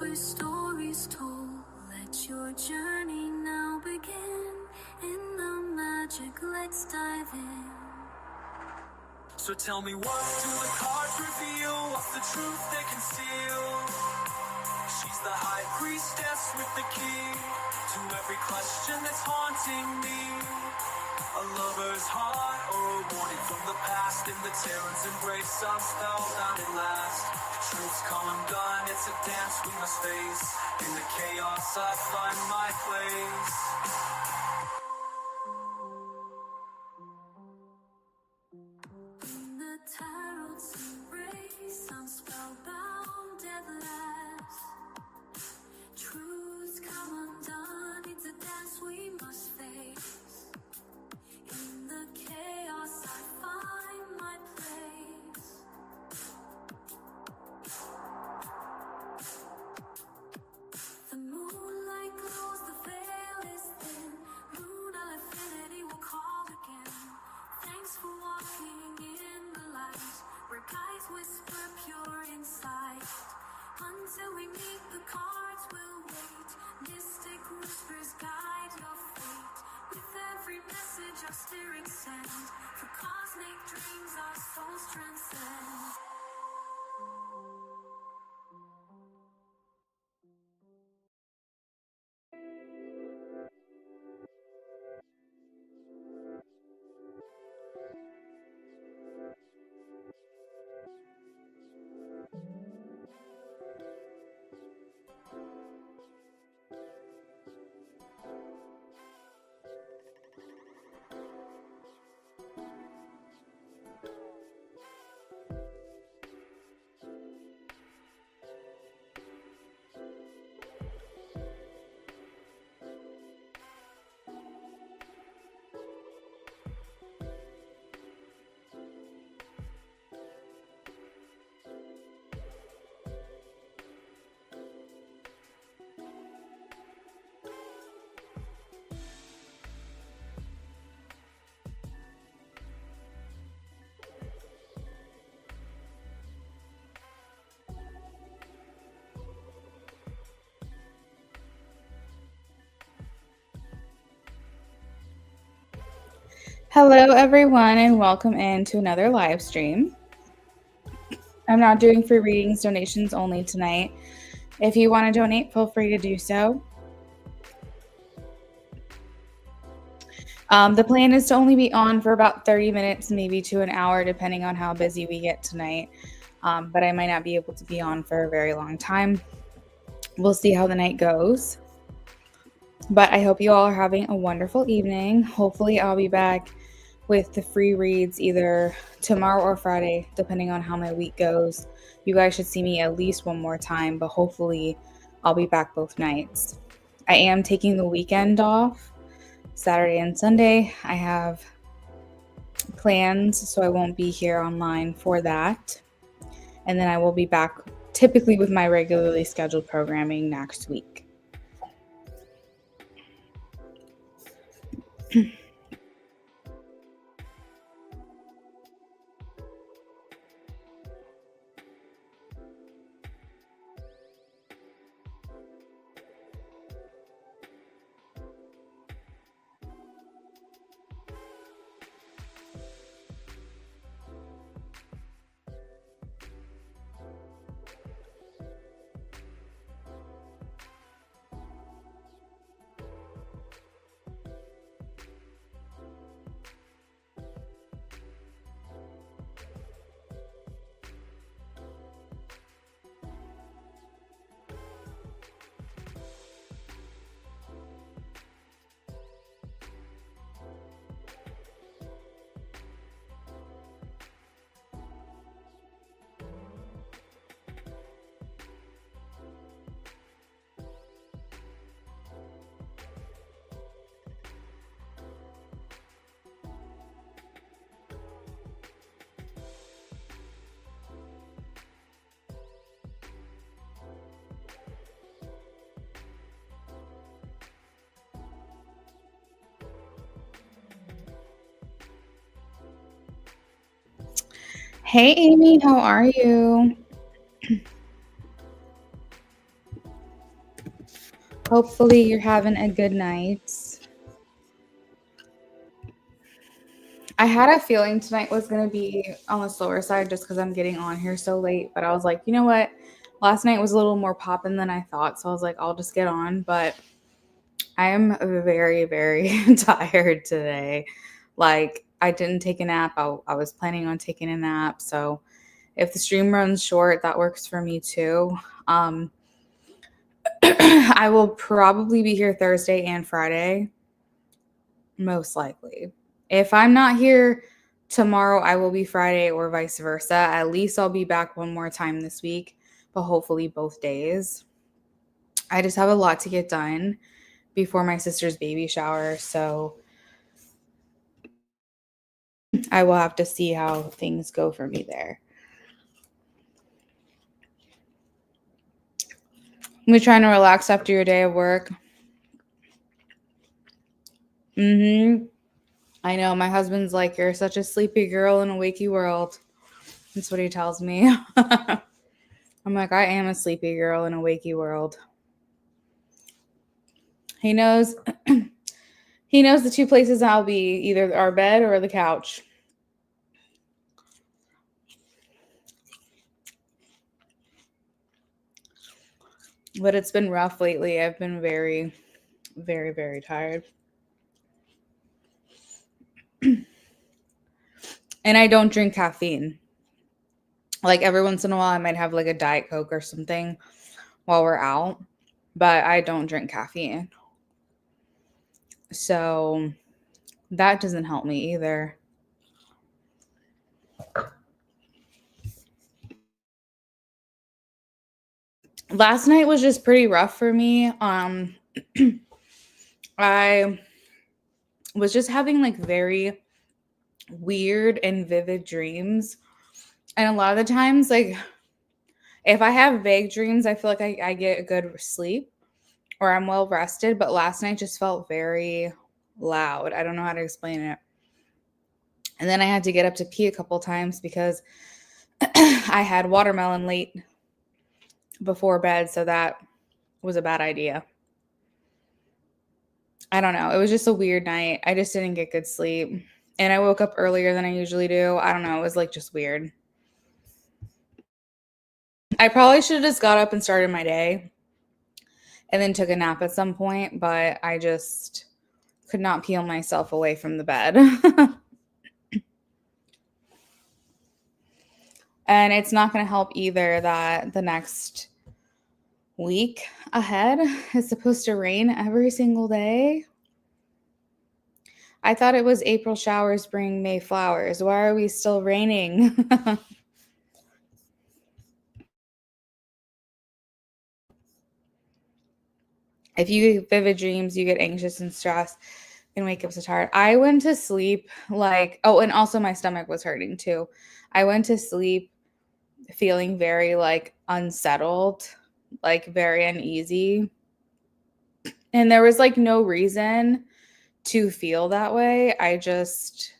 where stories told. Let your journey now begin. In the magic, let's dive in. So tell me, what do the cards reveal? What's the truth they conceal? She's the high priestess with the key to every question that's haunting me. A lover's heart or a warning from the past. In the terror's embrace, I'm spellbound at last. Truth's come undone, it's a dance we must face. In the chaos, I find my place. In the tarot's embrace, I'm spellbound at last. Truth's come undone, it's a dance we must face. In the chaos, I find my place. The moonlight glows, the veil is thin. Lunar affinity will call again. Thanks for walking in the light, where guides whisper pure insight. Until we meet, the cards will wait. Mystic whispers guide your fate. With every message our spirits send, for cosmic dreams our souls transcend. Hello, everyone, and welcome into another live stream. I'm not doing free readings, donations only tonight. If you want to donate, feel free to do so. The plan is to only be on for about 30 minutes, maybe to an hour, depending on how busy we get tonight. But I might not be able to be on for a very long time. We'll see how the night goes. But I hope you all are having a wonderful evening. Hopefully, I'll be back with the free reads either tomorrow or Friday, depending on how my week goes. You guys should see me at least one more time, but hopefully I'll be back both nights. I am taking the weekend off, Saturday and Sunday. I have plans, so I won't be here online for that. And then I will be back typically with my regularly scheduled programming next week. Hey, Amy, how are you? Hopefully you're having a good night. I had a feeling tonight was going to be on the slower side just because I'm getting on here so late. But I was like, you know what? Last night was a little more poppin' than I thought. So I was like, I'll just get on. But I am very, very tired today. Like, I didn't take a nap. I was planning on taking a nap. So if the stream runs short, that works for me too. I will probably be here Thursday and Friday, most likely. If I'm not here tomorrow, I will be Friday or vice versa. At least I'll be back one more time this week, but hopefully both days. I just have a lot to get done before my sister's baby shower, so I will have to see how things go for me there. I'm trying to relax after your day of work. I know, my husband's like, you're such a sleepy girl in a wakey world. That's what he tells me. I'm like, I am a sleepy girl in a wakey world. He knows he knows the two places I'll be, either our bed or the couch. But it's been rough lately. I've been very, very, very tired. And I don't drink caffeine. Like every once in a while I might have like a Diet Coke or something while we're out, but I don't drink caffeine. So that doesn't help me either. Last night was just pretty rough for me. I was just having like very weird and vivid dreams. And a lot of the times, like if I have vague dreams, I feel like I get a good sleep or I'm well rested. But last night just felt very loud. I don't know how to explain it. And then I had to get up to pee a couple times because I had watermelon late before bed. So that was a bad idea. I don't know. It was just a weird night. I just didn't get good sleep. And I woke up earlier than I usually do. I don't know. It was like just weird. I probably should have just got up and started my day and then took a nap at some point, but I just could not peel myself away from the bed. And it's not going to help either that the next week ahead is supposed to rain every single day. I thought it was April showers bring May flowers. Why are we still raining? If you get vivid dreams, you get anxious and stressed and wake up so tired. I went to sleep like, oh, and also my stomach was hurting too. I went to sleep feeling very like unsettled, like very uneasy. And there was like no reason to feel that way. I just,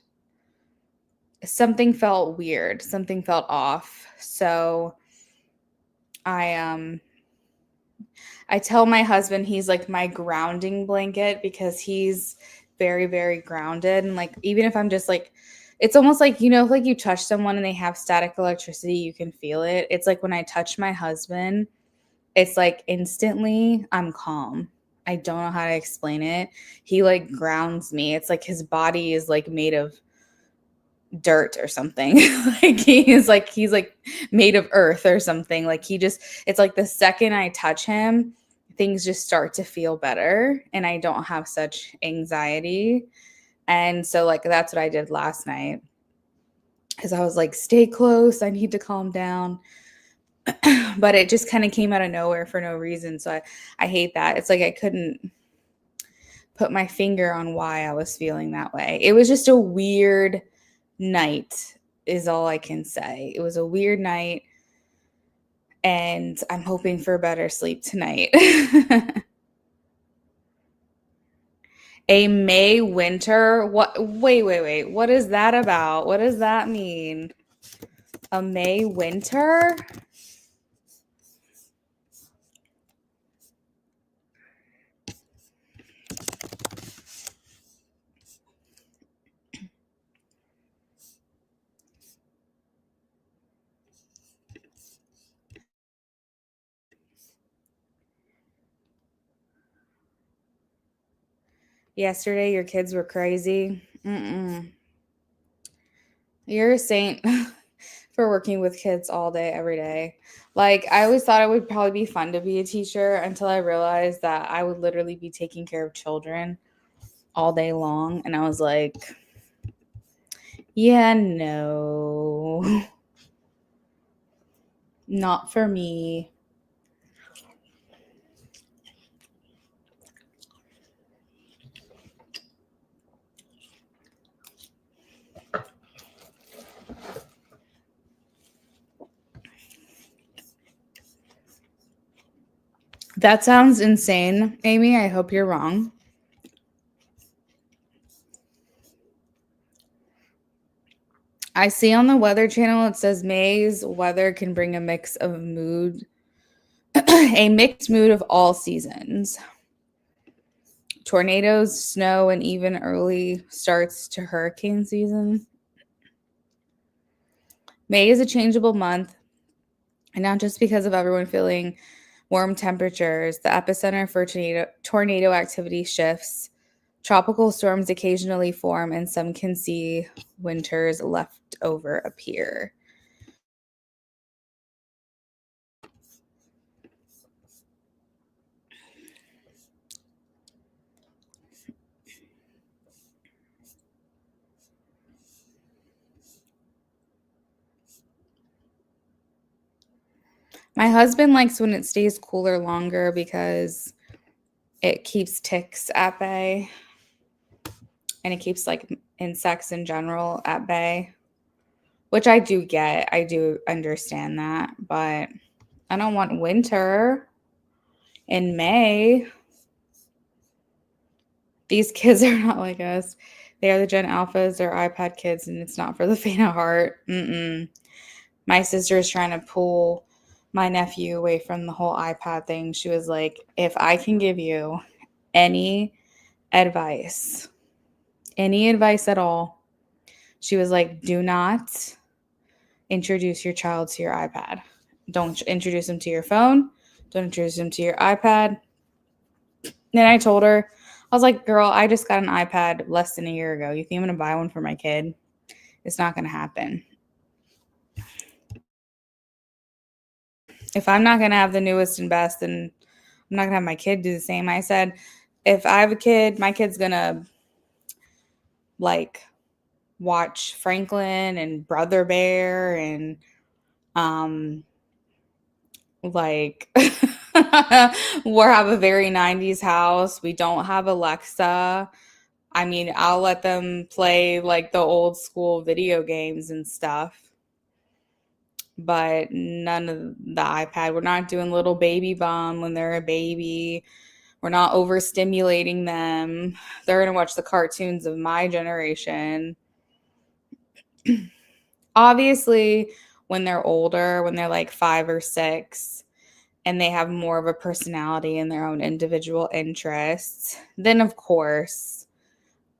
something felt weird, something felt off. So I tell my husband he's like my grounding blanket because he's very, very grounded. And like, even if I'm just like, it's almost like, you know, if like you touch someone and they have static electricity, you can feel it. It's like when I touch my husband, it's like instantly I'm calm. I don't know how to explain it. He like grounds me. It's like his body is like made of dirt or something. Like he's like made of earth or something. Like he just, it's like the second I touch him, things just start to feel better and I don't have such anxiety. And so like that's what I did last night. Cuz I was like, stay close, I need to calm down. But it just kind of came out of nowhere for no reason. So I hate that. It's like I couldn't put my finger on why I was feeling that way. It was just a weird night is all I can say. It was a weird night and I'm hoping for better sleep tonight. A May winter? What? Wait. What is that about? What does that mean? A May winter? Yesterday, your kids were crazy. Mm-mm. You're a saint for working with kids all day, every day. Like, I always thought it would probably be fun to be a teacher until I realized that I would literally be taking care of children all day long. And I was like, yeah, no, not for me. That sounds insane, Amy. I hope you're wrong. I see on the Weather Channel it says May's weather can bring a mix of mood, a mixed mood of all seasons. Tornadoes, snow, and even early starts to hurricane season. May is a changeable month, and not just because of everyone feeling warm temperatures. The epicenter for tornado activity shifts. Tropical storms occasionally form, and some can see winter's leftover appear. My husband likes when it stays cooler longer because it keeps ticks at bay and it keeps like insects in general at bay, which I do get. I do understand that, but I don't want winter in May. These kids are not like us. They are the Gen Alphas. They're iPad kids, and it's not for the faint of heart. Mm-mm. My sister is trying to pull my nephew away from the whole iPad thing. She was like, if I can give you any advice, at all, she was like, do not introduce your child to your iPad. Don't introduce them to your phone. Don't introduce them to your iPad. Then I told her, I was like, girl, I just got an iPad less than a year ago. You think I'm going to buy one for my kid? It's not going to happen. If I'm not going to have the newest and best, then I'm not going to have my kid do the same. I said, if I have a kid, my kid's going to like watch Franklin and Brother Bear and like we're have a very 90s house. We don't have Alexa. I mean, I'll let them play like the old school video games and stuff, but none of the iPad. We're not doing little baby bomb when they're a baby. We're not overstimulating them. They're going to watch the cartoons of my generation. Obviously, when they're older, when they're like 5 or 6, and they have more of a personality and their own individual interests, then of course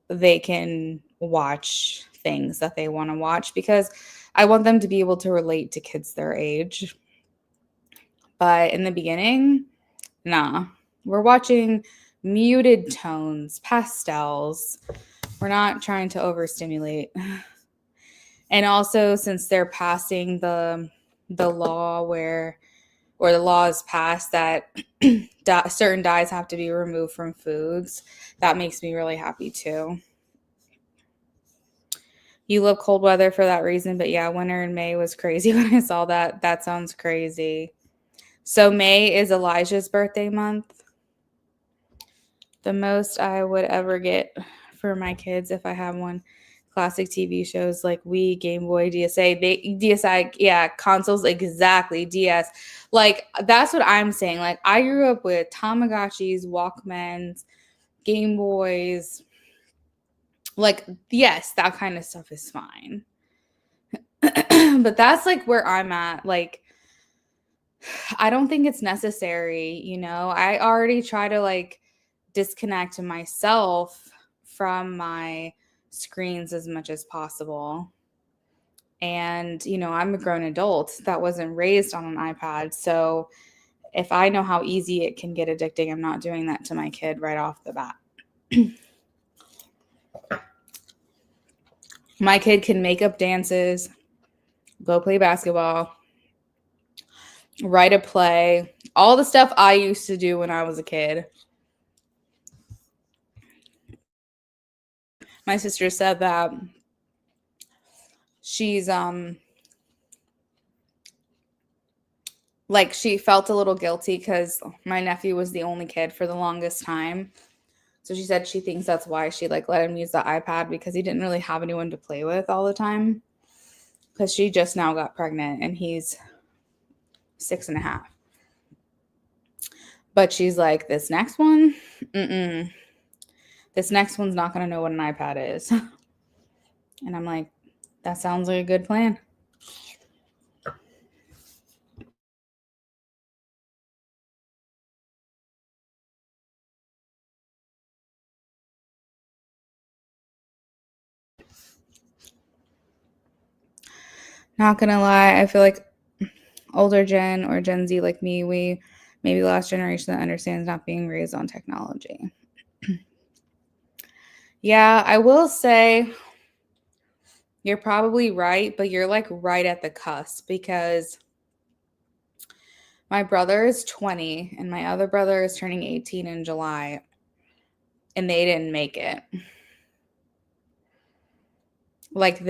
they can watch things that they want to watch because I want them to be able to relate to kids their age. But in the beginning, nah, we're watching muted tones, pastels. We're not trying to overstimulate. And also, since they're passing the law or the law is passed that certain dyes have to be removed from foods, that makes me really happy too. You love cold weather for that reason, but yeah, winter in May was crazy when I saw that. That sounds crazy. So May is Elijah's birthday month. The most I would ever get for my kids if I have one. Classic TV shows like Game Boy, DSi, yeah, consoles, exactly, DS. Like, that's what I'm saying. Like, I grew up with Tamagotchis, Walkmans, Game Boys. Like, yes, that kind of stuff is fine. But that's like where I'm at. Like, I don't think it's necessary, I already try to like disconnect myself from my screens as much as possible. And, I'm a grown adult that wasn't raised on an iPad. So if I know how easy it can get addicting, I'm not doing that to my kid right off the bat. My kid can make up dances, go play basketball, write a play, all the stuff I used to do when I was a kid. My sister said that she's like she felt a little guilty because my nephew was the only kid for the longest time. So she said she thinks that's why she like let him use the iPad, because he didn't really have anyone to play with all the time. Because she just now got pregnant and he's 6.5. But she's like, this next one, this next one's not going to know what an iPad is. And I'm like, that sounds like a good plan. Not going to lie, I feel like older Gen or Gen Z like me, we maybe the last generation that understands not being raised on technology. Yeah, I will say you're probably right, but you're like right at the cusp, because my brother is 20 and my other brother is turning 18 in July, and they didn't make it. Like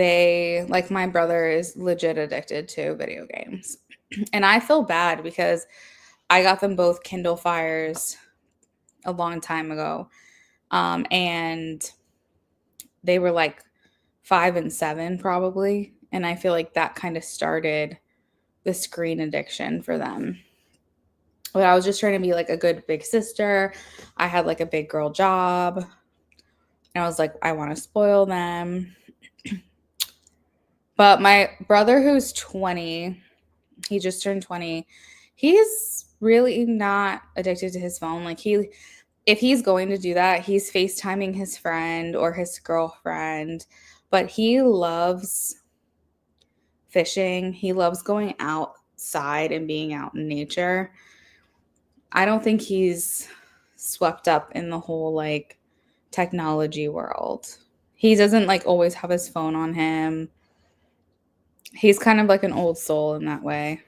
my brother is legit addicted to video games. And I feel bad because I got them both Kindle Fires a long time ago. And they were like 5 and 7 probably. And I feel like that kind of started the screen addiction for them. But I was just trying to be like a good big sister. I had like a big girl job. And I was like, I want to spoil them. But my brother, who's 20, he just turned 20, he's really not addicted to his phone. Like if he's going to do that, he's FaceTiming his friend or his girlfriend. But he loves fishing. He loves going outside and being out in nature. I don't think he's swept up in the whole like technology world. He doesn't like always have his phone on him. He's kind of like an old soul in that way.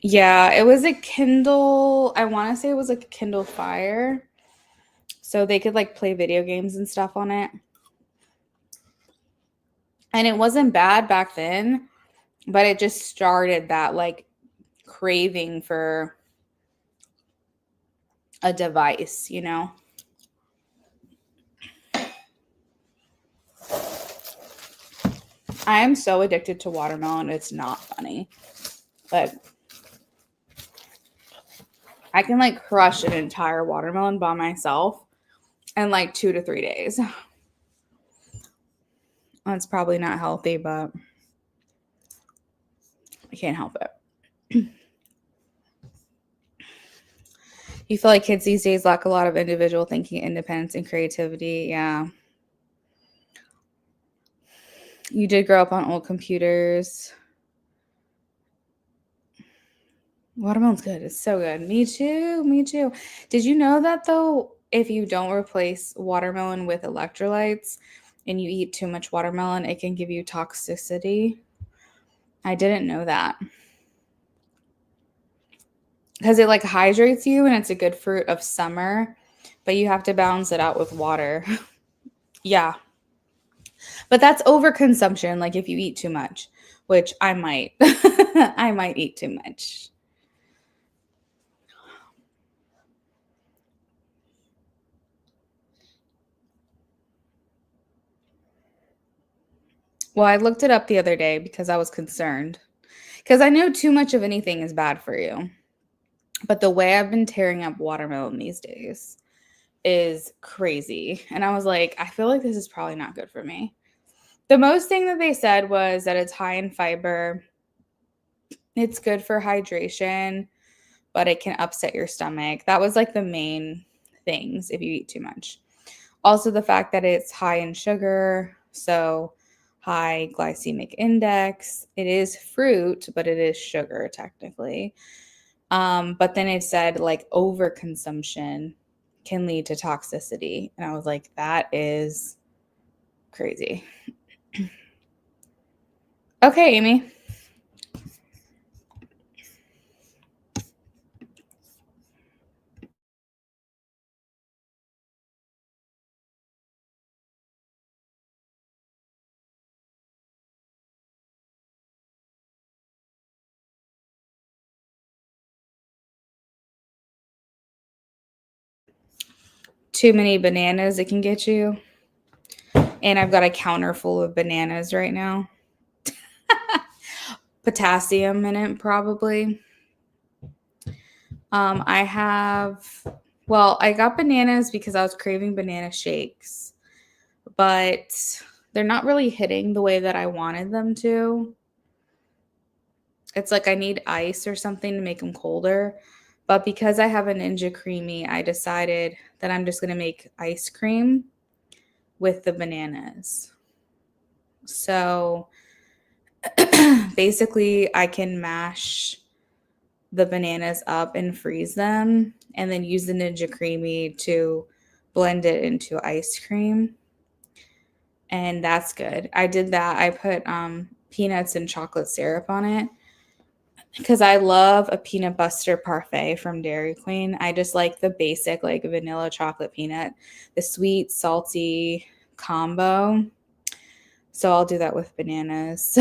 Yeah, it was a Kindle. I want to say it was like a Kindle Fire. So they could like play video games and stuff on it. And it wasn't bad back then, but it just started that like craving for a device, you know? I am so addicted to watermelon. It's not funny. But I can like crush an entire watermelon by myself in like 2 to 3 days. That's probably not healthy, but I can't help it. You feel like kids these days lack a lot of individual thinking, independence, and creativity. Yeah. You did grow up on old computers. Watermelon's good. It's so good. Me too. Me too. Did you know that though, if you don't replace watermelon with electrolytes and you eat too much watermelon, it can give you toxicity? I didn't know that. Because it like hydrates you and it's a good fruit of summer, but you have to balance it out with water. Yeah. But that's overconsumption, like if you eat too much, which I might. I might eat too much. Well, I looked it up the other day because I was concerned. Because I know too much of anything is bad for you. But the way I've been tearing up watermelon these days is crazy. And I was like, I feel like this is probably not good for me. The most thing that they said was that it's high in fiber. It's good for hydration, but it can upset your stomach. That was like the main things if you eat too much. Also, the fact that it's high in sugar. So, high glycemic index. It is fruit, but it is sugar technically. But then it said like overconsumption can lead to toxicity. And I was like, that is crazy. Okay, Amy. Too many bananas, it can get you. And I've got a counter full of bananas right now. Potassium in it, probably. I got bananas because I was craving banana shakes, but they're not really hitting the way that I wanted them to. It's like I need ice or something to make them colder. But because I have a Ninja Creamy, I decided that I'm just going to make ice cream with the bananas. So basically, I can mash the bananas up and freeze them and then use the Ninja Creamy to blend it into ice cream. And that's good. I did that. I put peanuts and chocolate syrup on it because I love a peanut butter parfait from Dairy Queen. I just like the basic, like vanilla chocolate peanut, the sweet, salty combo. So I'll do that with bananas.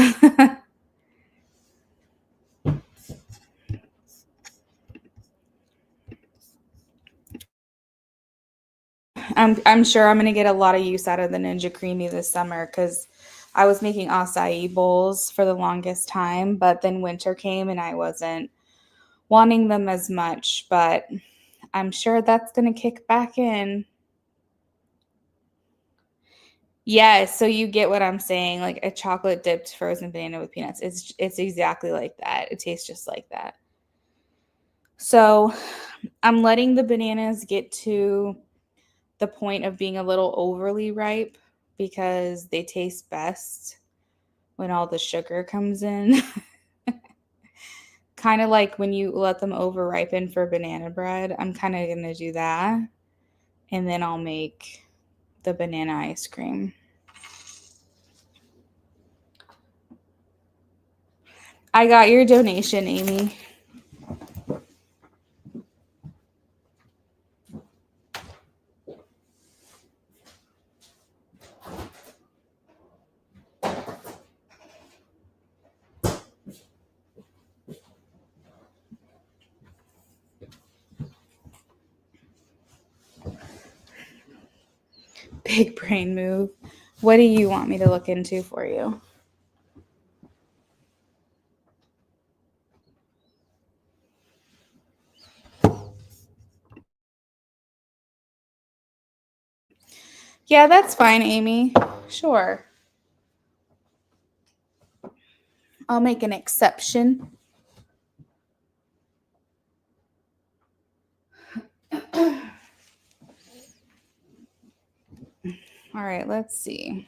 I'm sure I'm gonna get a lot of use out of the Ninja Creamy this summer because I was making acai bowls for the longest time, but then winter came and I wasn't wanting them as much. But I'm sure that's gonna kick back in. Yes, so you get what I'm saying, like a chocolate dipped frozen banana with peanuts. It's exactly like that. It tastes just like that. So I'm letting the bananas get to the point of being a little overly ripe because they taste best when all the sugar comes in. Kind of like when you let them over ripen for banana bread. I'm kind of going to do that. And then I'll make the banana ice cream. I got your donation, Amy. Big brain move. What do you want me to look into for you? Yeah, that's fine, Amy. Sure. I'll make an exception. All right, let's see.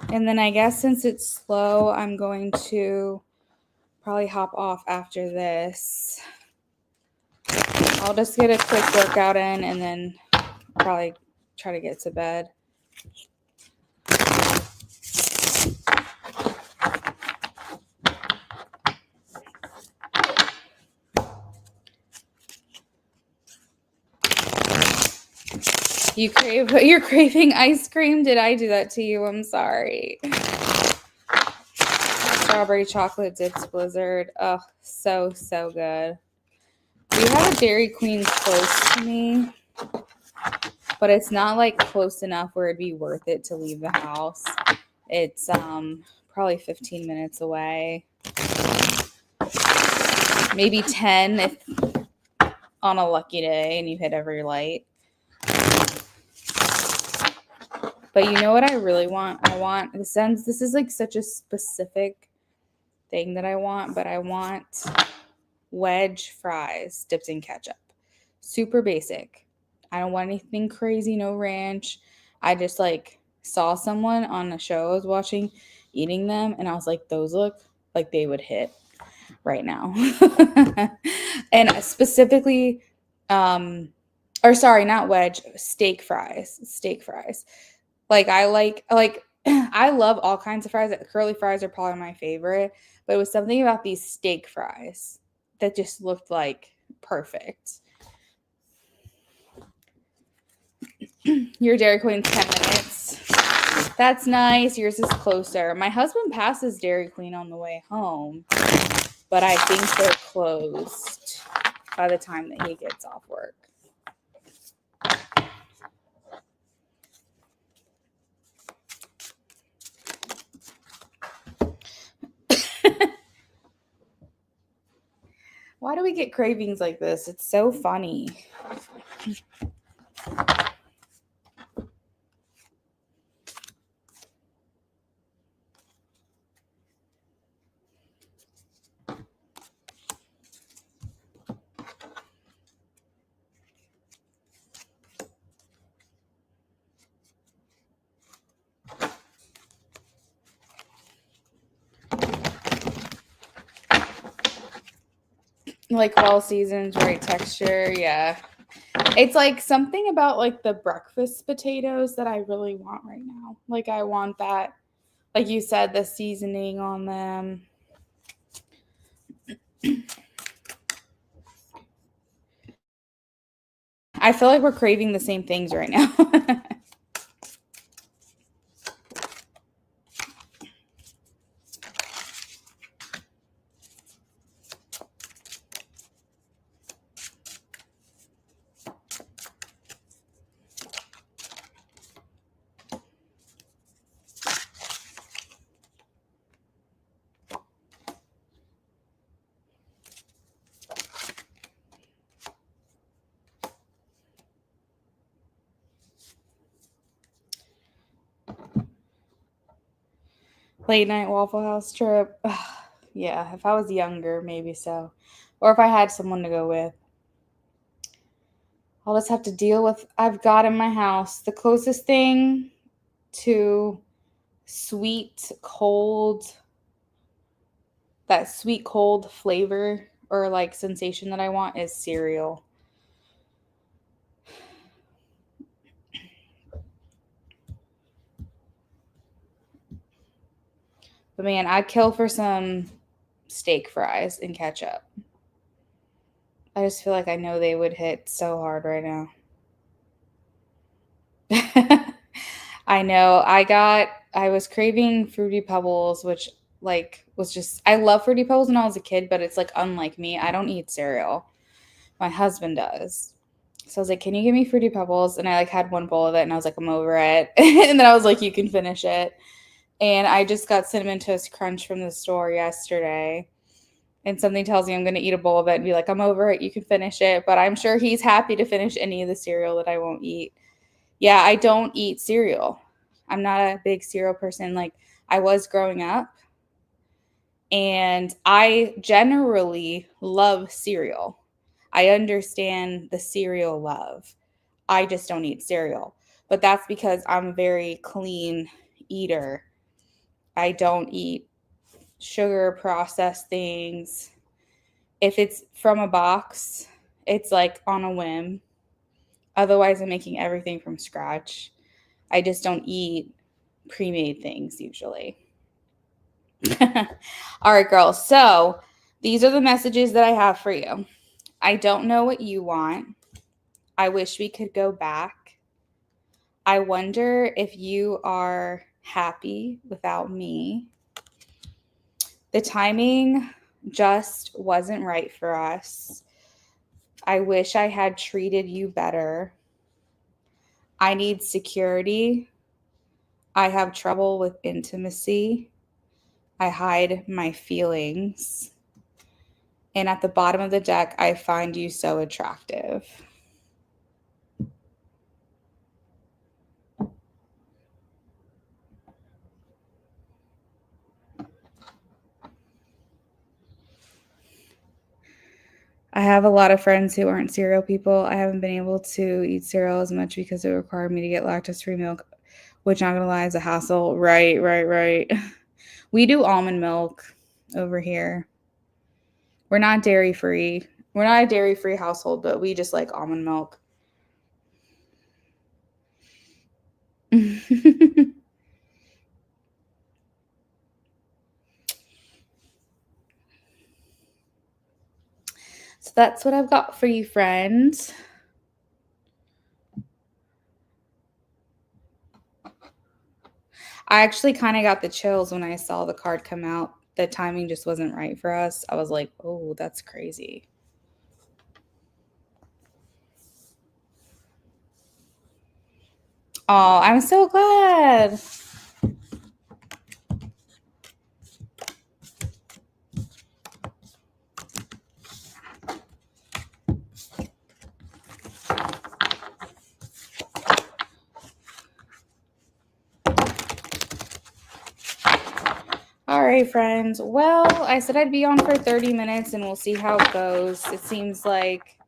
And then I guess since it's slow, I'm going to probably hop off after this. I'll just get a quick workout in and then probably try to get to bed. You're craving ice cream? Did I do that to you? I'm sorry. Strawberry chocolate dipped blizzard. Oh, so good. We have a Dairy Queen close to me, but it's not like close enough where it'd be worth it to leave the house. It's probably 15 minutes away. Maybe 10 if on a lucky day and you hit every light. But you know what I really want? This is like such a specific thing that I want, but I want wedge fries dipped in ketchup. super basic. I don't want anything crazy, no ranch. I just like saw someone on a show I was watching eating them, and I was like, those look like they would hit right now. And specifically, or sorry, not wedge, steak fries. Steak fries. Like I love all kinds of fries. Curly fries are probably my favorite, but it was something about these steak fries that just looked like perfect. Your Dairy Queen's 10 minutes. That's nice. Yours is closer. My husband passes Dairy Queen on the way home, but I think they're closed by the time that he gets off work. Why do we get cravings like this? It's so funny. Like well seasoned, right texture, yeah. It's like something about like the breakfast potatoes that I really want right now. Like I want that, like you said, the seasoning on them. I feel like we're craving the same things right now. Late night Waffle House trip. Yeah, if I was younger, maybe so. Or if I had someone to go with. I'll just have to deal with I've got in my house. The closest thing to sweet cold, that sweet cold flavor or like sensation that I want is cereal. But man, I'd kill for some steak fries and ketchup. I just feel like I know they would hit so hard right now. I know. I was craving Fruity Pebbles, which like was just I love Fruity Pebbles when I was a kid, but it's like unlike me. I don't eat cereal. My husband does. So I was like, "Can you give me Fruity Pebbles?" And I like had one bowl of it and I was like, "I'm over it." And then I was like, "You can finish it." And I just got Cinnamon Toast Crunch from the store yesterday. And something tells me I'm going to eat a bowl of it and be like, "I'm over it. You can finish it." But I'm sure he's happy to finish any of the cereal that I won't eat. Yeah, I don't eat cereal. I'm not a big cereal person. Like I was growing up, and I generally love cereal. I understand the cereal love. I just don't eat cereal. But that's because I'm a very clean eater. I don't eat sugar processed things. If it's from a box, it's like on a whim. Otherwise, I'm making everything from scratch. I just don't eat pre-made things usually. All right, girls. So these are the messages that I have for you. I don't know what you want. I wish we could go back. I wonder if you are happy without me. The timing just wasn't right for us. I wish I had treated you better. I need security. I have trouble with intimacy. I hide my feelings. And at the bottom of the deck, I find you so attractive. I have a lot of friends who aren't cereal people. I haven't been able to eat cereal as much because it required me to get lactose-free milk, which, not gonna lie, is a hassle. Right. We do almond milk over here. We're not dairy-free. We're not a dairy-free household, but we just like almond milk. So that's what I've got for you, friends. I actually kind of got the chills when I saw the card come out. The timing just wasn't right for us. I was like, oh, that's crazy. Oh, I'm so glad. All right, friends. Well, I said I'd be on for 30 minutes and we'll see how it goes. It seems like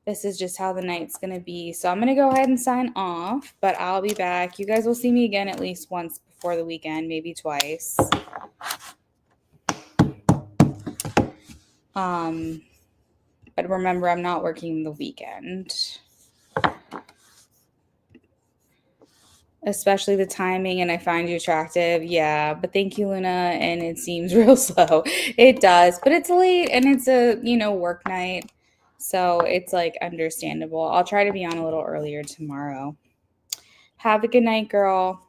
this is just how the night's going to be. So I'm going to go ahead and sign off, but I'll be back. You guys will see me again at least once before the weekend, maybe twice. But remember, I'm not working the weekend. Especially the timing, and I find you attractive. Yeah, but thank you, Luna. And it seems real slow. It does, but it's late and it's a, work night. So it's like understandable. I'll try to be on a little earlier tomorrow. Have a good night, girl.